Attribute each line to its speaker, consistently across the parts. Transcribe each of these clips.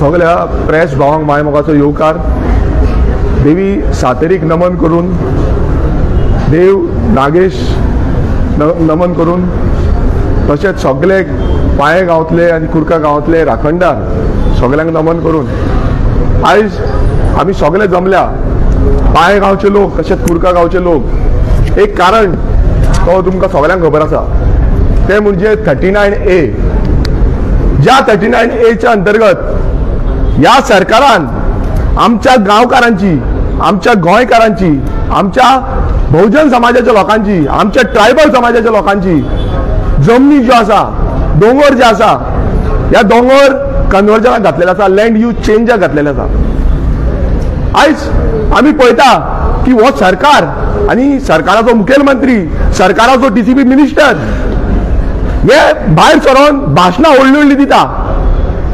Speaker 1: सगळ्या प्रेस भावांक माय मोगाचो येवकार देवी सातेरीक नमन करून देव नागेश नमन करून तशेंच सगळे पाये गांवतले आनी कुर्का गांवतले राखणदार सगळ्यांक नमन करून आयज आमी सगळे जमल्या पाये गांवचे लोक तशेंच कुर्का गांवचे लोक एक कारण तो तुमकां सगळ्यांक खबर आसा ते म्हणजे 39A ज्या 39A अंतर्गत ह्या सरकारान आमच्या गांवकारांची आमच्या गोंयकारांची आमच्या बहुजन समाजाच्या लोकांची आमच्या ट्रायबल समाजाच्या लोकांची जमनी ज्यो आसा दोंगर जे आसा ह्या दोंगर कन्वर्जनाक घातलेले आसा लँड यूज चेंजाक घातलेले आसा आयज आमी पळयता की हो सरकार आनी सरकाराचो मुखेलमंत्री सरकाराचो DCP मिनिस्टर हे भायर सरोन भाशणां व्हडली दिता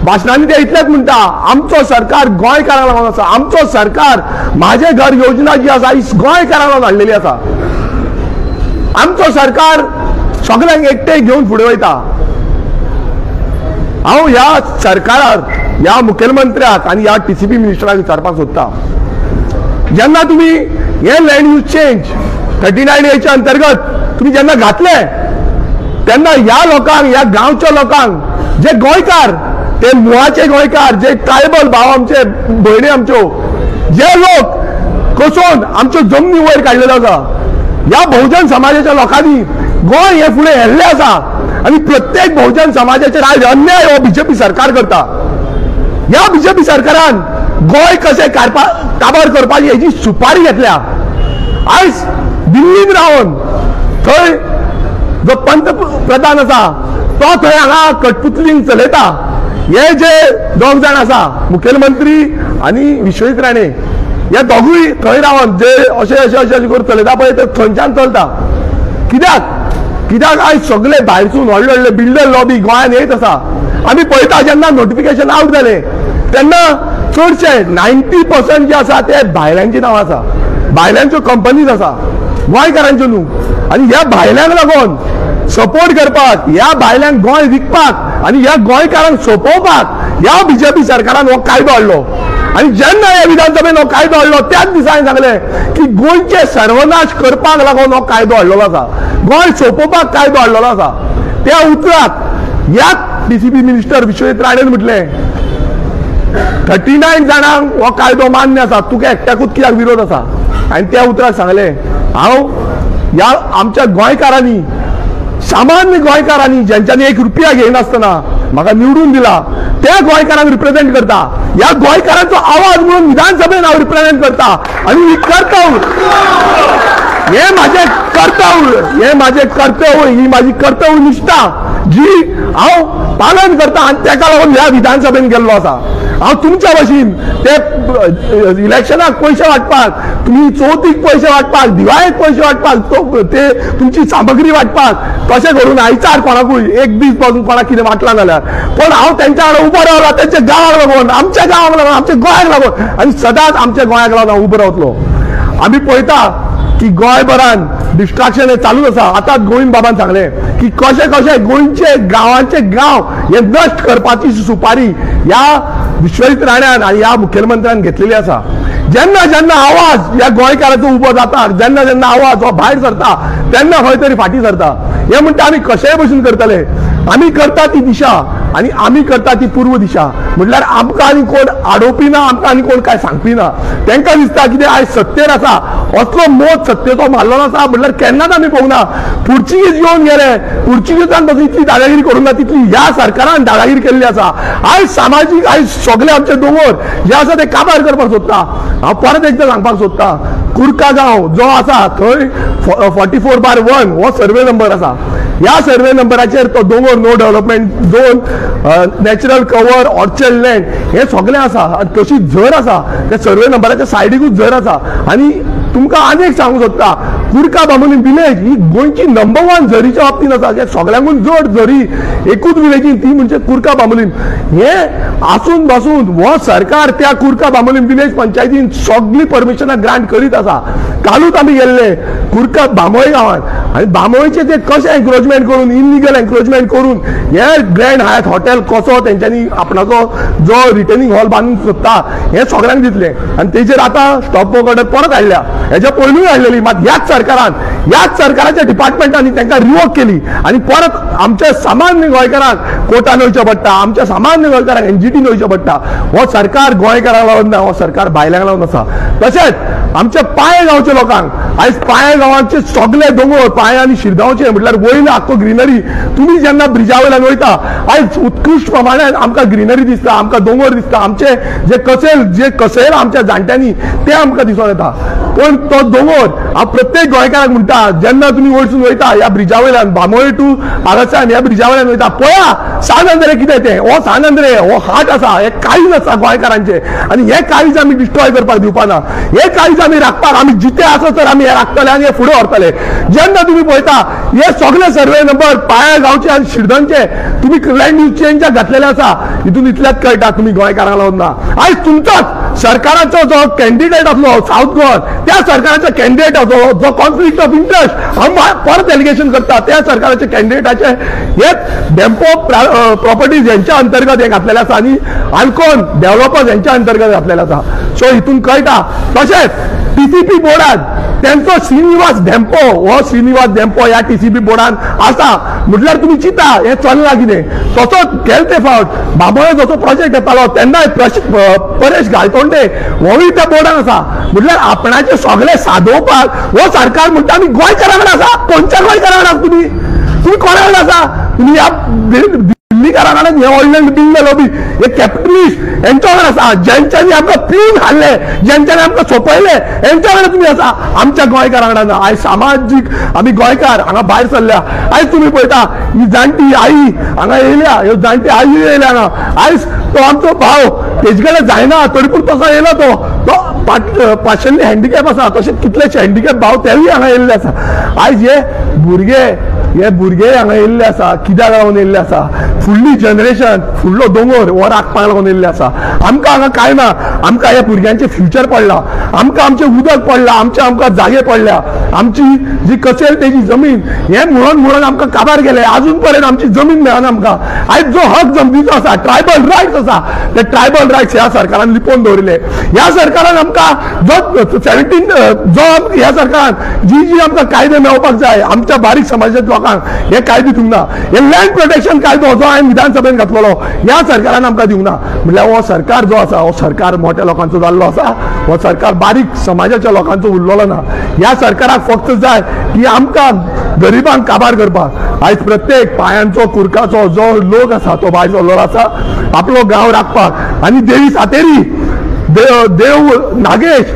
Speaker 1: भाशणांनी ते इतलेच म्हणटा आमचो सरकार गोंयकारांक लागून आसा आमचो सरकार माझे घर योजना जी आसा ही गोंयकारांक लागून हाडलेली आसा आमचो सरकार सगळ्यांक एकटे घेवन फुडें वयता हांव ह्या सरकाराक ह्या मुखेलमंत्र्याक आनी ह्या DCP मिनिस्टराक विचारपाक सोदता जेन्ना तुमी हे लँड यूज चेंज 39A अंतर्गत तुमी जेन्ना घातले तेन्ना ह्या लोकांक ह्या गांवच्या लोकांक जे गोंयकार ते मुळाचे गोंयकार जे ट्रायबल भाव आमचे भयणी आमच्यो जे लोक कसून आमच्यो जमनी वयर काडलेल्यो आसा ह्या बहुजन समाजाच्या लोकांनी गोंय हे फुडें हेल्लें आसा आनी प्रत्येक बहुजन समाजाचेर आयज अन्याय हो BJP सरकार करता ह्या BJP सरकारान गोंय कशें काबार करपाची हेची सुपारी घेतल्या आयज दिल्लीन रावन थंय जो पंतप्रधान आसा तो थंय हांगा कठपुतलींक चलयता हे जे दोग जाण आसा मुखेलमंत्री आनी विश्वजीत राणे हे दोगूय थंय रावन जे अशें करून चलयता पळय ते थंयच्यान चलता कित्याक आयज सगळे भायरसून व्हडले बिल्डर लॉबी गोंयांत येत आसा आमी पळयता जेन्ना नोटिफिकेशन आउट जालें तेन्ना चडशे 90% जे आसा ते भायल्यांची नांवां आसा भायल्यांच्यो कंपनीज आसा गोंयकारांच्यो न्हू आनी ह्या भायल्यांक लागून सपोर्ट करपाक ह्या भायल्यांक गोंय विकपाक आनी ह्या गोंयकारांक सोंपोवपाक ह्या BJP सरकारान हो कायदो हाडलो आनी जेन्ना ह्या विधानसभेन हो कायदो हाडलो त्याच दिसा हांवें सांगलें की गोंयचे सर्वनाश करपाक लागून हो कायदो हाडलेलो आसा गोंय सोंपोवपाक कायदो हाडलेलो आसा त्या उतराक ह्याच DCP मिनिस्टर विश्वजीत राणेन म्हटलें 39 जाणांक हो कायदो मान्य आसा तुका एकट्याकूच कित्याक विरोध आसा आनी त्या उतराक सांगलें हांव ह्या आमच्या गोंयकारांनी सामान्य गोंयकारांनी ज्यांच्यानी 1 रुपया घेयनासतना म्हाका निवडून दिला त्या गोंयकारांक रिप्रेझेंट करता ह्या गोंयकारांचो आवाज म्हणून विधानसभेन हांव रिप्रेझेंट करता आनी ही कर्तव्य हे माझे कर्तव्य ही माझी कर्तव्य निष्ठा जी हांव पालन करता आनी तेका लागून ह्या विधानसभेन गेल्लो आसा हांव तुमच्या भशेन ते इलेक्शनाक पयशे वाटपाक तुमी चवथीक पयशे वाटपाक दिवाळेक पयशे वाटपाक ते तुमची सामग्री वाटपाक तशें करून आयचार कोणाकूय एक दीस पासून कोणाक कितें वाटलां जाल्यार पण हांव तेंच्या वांगडा उबो रावला तेंच्या गांवाक लागून आमच्या गांवाक लागून आमच्या गोंयाक लागून आनी सदांच आमच्या गोंयाक लागून हांव उबो रावतलो आमी पळयता की गोंयभरान डिस्ट्रक्शन हे चालूच आसा आतांच गोविंद बाबान सांगलें की कशें गोंयचे गांवांचे गांव हे नश्ट करपाची सुपारी ह्या विश्वजीत राण्यान आनी ह्या मुखेलमंत्र्यान घेतलेली आसा जेन्ना जेन्ना आवाज ह्या गोंयकाराचो उबो जाता जेन्ना जेन्ना आवाज हो भायर सरता तेन्ना खंय तरी फाटी सरता हे म्हणटा आमी कशेय भशेन करतले आमी करता ती दिशा आनी आमी करता ती पूर्व दिशा म्हटल्यार आमकां आनी कोण आडोवपी ना आमकां आनी कोण काय सांगपी ना तांकां दिसता कितें आयज सत्तेर आसा असलो मोद सत्तेचो मारलेलो आसा म्हटल्यार केन्नाच आमी पळोवंक ना पुर्तुगीज येवन गेले पुर्तुगीजान तशी इतली दादागिरी करूंक ना तितली ह्या सरकारान दादागिरी केल्ली आसा आयज सामाजीक आयज सगळे आमचे दोंगर जे आसा ते काबार करपाक सोदता हांव परत एकदां सांगपाक सोदता कुर्का गांव जो आसा थंय 44/1 हो सर्वे नंबर आसा ह्या सर्वे नंबराचेर तो दोंगर no development zone natural cover orchard land हे सगळें आसा आनी तशी झर आसा त्या सर्वे नंबराच्या सायडीकूच झर आसा आनी तुमकां आनी एक सांगूंक सोदता, कुर्का बांबोलीम विलेज ही गोंयची नंबर 1 झरीच्या बाबतीन आसा. जे सगळ्यांकून जड झरी एकूच विलेजीन ती म्हणजे कुर्का बांबोलीम. हे आसून बसून हो सरकार त्या कुर्का बांबोलीम विलेज पंचायतीन सगळी परमिशनां ग्रांट करीत आसा. कालूच आमी गेल्ले कुर्का बांबोळे गांवांत, आनी बांबोळेचे ते कशें एन्क्रोचमेंट करून, इनलिगल एन्क्रोचमेंट करून हे ग्रँड हायत हॉटेल कसो तेंच्यांनी आपणाचो जो रिटेनिंग हॉल बांदूंक सोदता हे सगळ्यांक दितले. आनी तेजेर आतां स्टॉप वर्क ऑर्डर परत हाडल्या. हेच्या पयलूय हाडलेली, मात ह्याच सरकाराच्या डिपार्टमेंटांनी तांकां रिवोक केली आनी परत आमच्या सामान्य गोंयकारांक कोर्टान वयचें पडटा, आमच्या सामान्य गोंयकारांक एनजीटीन वयचें पडटा. हो सरकार गोंयकारांक लागून ना, हो सरकार भायल्यांक लागून आसा. तशेंच आमच्या पाळे गांवच्या लोकांक आयज पाळे गांवांचे सगळे दोंगर पाळे आनी शिरगांवचे म्हटल्यार वयलो आख्खो ग्रीनरी तुमी जेन्ना ब्रिजा वयल्यान वयता आयज उत्कृश्ट प्रमाणान आमकां ग्रीनरी दिसता, आमकां दोंगर दिसता. आमचे जे कसेल आमच्या जाणट्यांनी ते आमकां दिसून येता. पण तो दोंगर हांव प्रत्येक गोंयकाराक म्हणटा, जेन्ना तुमी वयरसून वयता ह्या ब्रिजा वयल्यान बांबोळे टू हांगासान ह्या ब्रिजा वयल्यान वयता पळया सान अंद्रे कितें तें. हो सान अंद्रे हो हाट आसा, हे काळीज आसा गोंयकारांचे आनी हे काळीज आमी डिस्ट्रॉय करपाक दिवपाना. हे काळीज आमी राखपाक आमी जिते आसा तर आमी हे राखतले आनी हे फुडें व्हरतले. जेन्ना तुमी पळयता हे सगळे सर्वे नंबर पाळ्या गांवचे आनी शिरदनचे तुमी लँड यूज चेंजाक घातलेले आसा. हितून इतल्याच कळटा तुमी गोंयकारांक लागून ना. आयज तुमचोच सरकाराचो जो कॅन्डिडेट आसलो साऊथ गोवन त्या सरकाराचा कॅन्डिडेट आसलो जो कॉन्फ्लिक्ट ऑफ इंटरेस्ट हांव परत एलिगेशन करता त्या सरकाराचे कॅन्डिडेटाचे हे डेम्पो प्रॉपर्टीज यांच्या अंतर्गत हे घातलेले आसा आनी आल्कोन डेव्हलपर्स यांच्या अंतर्गत घातलेले आसा. सो हितून कळटा. तशेंच टीसीपी बोर्डान त्यांचो श्रीनिवास डेम्पो ह्या टीसीपी बोर्डान आसा म्हटल्यार तुमी चिता हे चलना कितें. तसोच गेले ते फावट बांबोळे जसो प्रोजेक्ट येतालो तेन्नाय परेश गायतोंडे होय त्या बोर्डान आसा. म्हटल्यार आपणाचे सगळे सादोवपाक हो सरकार म्हणटा आमी गोंयकारां कडेन आसा. खंयच्या गोंयकारां कडेन तुम्ही कोणा कडेन आसा. तुम्ही ह्या दिल्लीकारां कडेन हे व्हडले बिल्ड लॉबी हे कॅपिटलिस्ट यांच्या कडेन आसा. ज्यांच्यांनी आमकां पिवन हाडले, ज्यांच्यांनी आमकां सोपयले यांच्या कडेन तुमी आसा. आमच्या गोंयकारां कडेन ना. आयज सामाजीक आमी गोंयकार हांगा भायर सरल्या. आयज तुमी पळयता ही जाणटी आई हांगा येयल्या, ह्यो जाणटी आई येयल्या हांगा. आयज तो आमचो भाव तेजे कडेन जायना तरी पूण तसो येयलो तो पार्शली हँडिकॅप आसा. तशेंच कितलेशे हँडिकॅप भाव तेवूय हांगा येयल्ले आसा. आयज हे भुरगे हांगा येयल्ले आसा. कित्याक लागून येयल्ले आसा. फुडली जनरेशन फुडलो दोंगर हो राखपाक लागून येयल्ले आसा. आमकां हांगा कांय ना. आमकां ह्या भुरग्यांचे फ्युचर पडला. आमकां उदक पडला. आमकां जागे पडल्या. आमची जी कसेल तेजी जमीन हे म्हणून आमकां काबार गेले. अजून पर्यंत आमची जमीन मेळना आमकां. आयज जो हक जमनीचो आसा ट्रायबल रायट्स आसा ते ट्रायबल रायट्स ह्या सरकारान लिपोवन दवरिल्ले. ह्या सरकारान आमकां ह्या सरकारान जी आमकां कायदे मेळपाक जाय आमच्या बारीक समाजाच्या लोकांक हे कायदे दिवंक ना. हे लँड प्रोटेक्शन कायदो जो हांवें विधानसभेन घातलेलो ह्या सरकारान आमकां दिवंक ना. म्हळ्यार हो सरकार जो आसा हो सरकार मोठ्या लोकांचो जाल्लो आसा. हो सरकार बारीक समाजाच्या लोकांचो उरलेलो ना. ह्या सरकाराक फक्त जाय की आमकां गरिबांक काबार करपाक. आयज प्रत्येक पायांचो कुर्काचो जो लोक आसा तो भायर सरलेलो आसा आपलो गांव राखपाक. आनी देवी सातेरी देव नागेश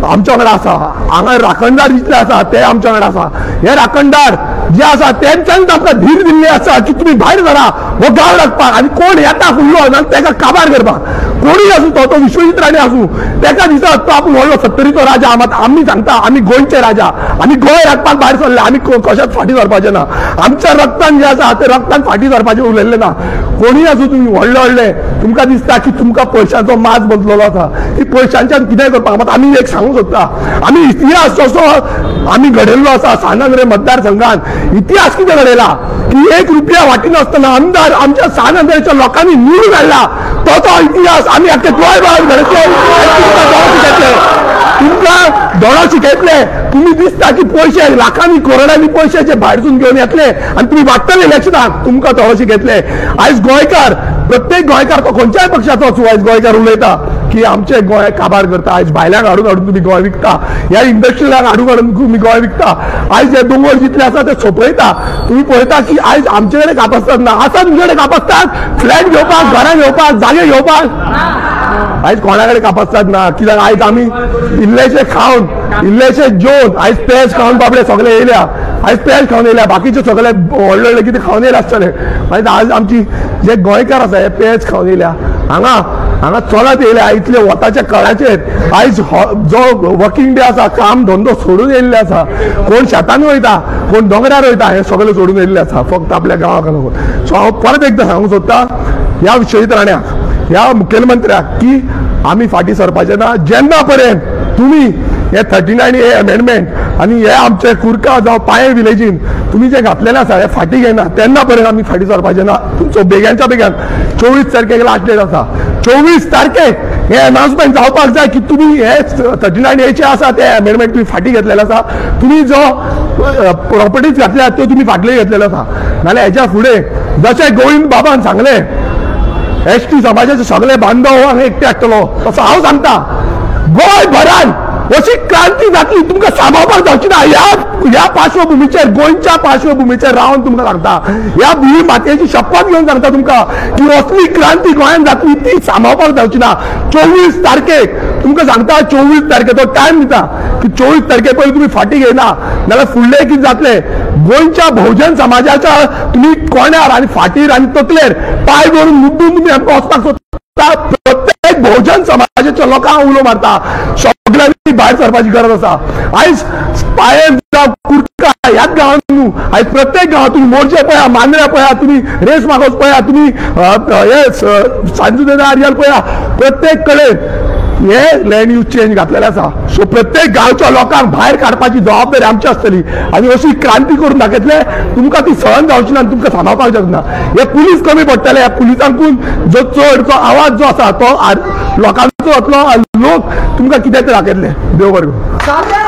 Speaker 1: आमच्या कडेन आसा. हांगा राखणदार जितले आसा ते आमच्या कडेन आसा. हे राखणदार जे आसा तेंच्यांनी आमकां धीर दिल्ली आसा की तुमी भायर सरा हो गांव राखपाक. आनी कोण येता फुडलो ना तेका काबार करपाक. कोणूय आसूं तो विश्वजीत राणे आसूं तेका दिसता तो आपूण व्हडलो 70चो राजा. मात आमी सांगता आमी गोंयचे राजा. आमी गोंय राखपाक भायर सरले. आमी कशाच फाटी सरपाचे ना. आमच्या रक्तान जे आसा ते रक्तान फाटी सरपाचे उरलेले ना. कोणूय आसूं तुमी व्हडले तुमकां दिसता की तुमकां पयशांचो माज बसलेलो आसा. ती पयशांच्यान कितें करपाक. मात आमी एक सांगूंक सोदता आमी इतिहास जसो आमी घडयल्लो आसा सानंद्रे मतदारसंघात इतिहास कितें घडयला की 1 रुपया वाटीन आसतना आमदार आमच्या सानंद्रेच्या लोकांनी निवडून हाडला. तो इतिहास आमी आख्खे गोंयभर घडयतले. तुमकां दोळो शिकयतले. तुम्ही दिसता की पैसे लाखांनी करोडांनी पैशाचे भायरसून घेवन येतले आनी तुमी वाडटले इलेक्शनाक. तुमकां दोळो शिकयतले. आयज गोंयकार प्रत्येक गोंयकार तो खंयच्याय पक्षाचो आसूं आयज गोंयकार उलयता की आमचे गोंय काबार करता. आयज भायल्यांक हाडून तुम्ही गोंय विकता. ह्या इंडस्ट्रियलांक हाडून तुम्ही गोंय विकता. आयज हे दोंगर जितले आसा ते सोंपयता. तुम्ही पळयता की आयज आमचे कडेन कापासतात ना. आसा तुमचे कडेन कापासतात फ्लॅट घेवपाक घरां घेवपाक जागे घेवपाक. आयज कोणा कडेन कापासतात ना. कित्याक आयज आमी इल्लेशे खावन इल्लेशे जेवन आयज पेज खावन बाबडे सगळे येयल्या. आयज पेज खावन येयल्या. बाकीचे सगळे व्हडले कितें खावन येयले आसतले. आयज आमची जे गोंयकार आसा हे पेज खावन येयल्या. हांगा हांगा चलत येयल्या इतले वताच्या कळाचेर आयज जो वर्किंग डे आसा काम धंदो सोडून येयल्ले आसा कोण शेतान वयता कोण दोंगरार वयता हे सगळे सोडून येयल्ले आसा फक्त आपल्या गांवाक लागून सो हांव परत एकदां सांगूंक सोदतां ह्या शहीद राण्याक ह्या मुखेलमंत्र्याक की आमी फाटीं सरपाचे ना जेन्ना पर्यंत तुमी हे 39A अमेंडमेंट आनी हे आमचे कुरका जावं पाये विलेजीन तुमी जे घातलेले आसा हे फाटीं घेयना तेन्ना पर्यंत आमी फाटीं सरपाचे ना तुमचो बेग्याच्या बेग्यान 24 तारखेक लास्ट डेट आसा 24 तारखेक हे अनाउन्समेंट जावपाक जाय की तुमी हे 39A आसा ते अमेंडमेंट तुमी फाटीं घेतलेले आसा तुमी जो प्रॉपर्टीज घातल्या त्यो तुमी फाटले घेतलेले आसा नाल्यार हेच्या फुडें जशें गोविंद बाबान सांगले ST समाजाचे सगळे बांधव हांगा एकटे हाडटलो तसो हांव सांगता गोंयभरान अशी क्रांती जातली तुमकां सांबाळपाक जावची ना ह्या पार्श्वभूमीचेर गोंयच्या पार्श्वभूमीचेर रावन तुमकां सांगता ह्या भुमी मातयेची शपथ घेवन सांगता तुमकां की असली क्रांती गोंयांत जातली ती सांबाळपाक जावची ना 24 तारखेक तुमकां सांगता 24 तारखेचो टायम दिता की 24 तारखे पयलीं तुमी फाटीं घेयना नाल्यार फुडले कितें जातले गोंयच्या बहुजन समाजाच्या तुमी कोण्यार आनी फाटीर आनी तकलेर पांय धरून मुड्डून तुमी आमकां वचपाक सोदता प्रत्येक बहुजन समाजाच्या लोकांक उलो मारता सगळ्यांनी भायर सरपाची गरज आसा आयज पायेम जावं कुर्का ह्याच गांवांत न्हू आयज प्रत्येक गांवांत तुमी मोर्चे पळया मांद्र्या पळया तुमी रेस मागोस पळया तुमी हे सांजुदेना आर्याल पळया प्रत्येक कडेन हे लँड यूज चेंज घातलेले आसा सो प्रत्येक गांवच्या लोकांक भायर काडपाची जबाबदारी आमची आसतली आनी अशी क्रांती करून दाखयतले तुमकां ती सहन जावची ना तुमकां सांबाळपाक शकना हे पुलीस कमी पडटले ह्या पुलिसांकून जो चडचो आवाज जो आसा तो लोकांचो वतलो लोक तुमकां कितें ते दाखयतले देव बरें करूं.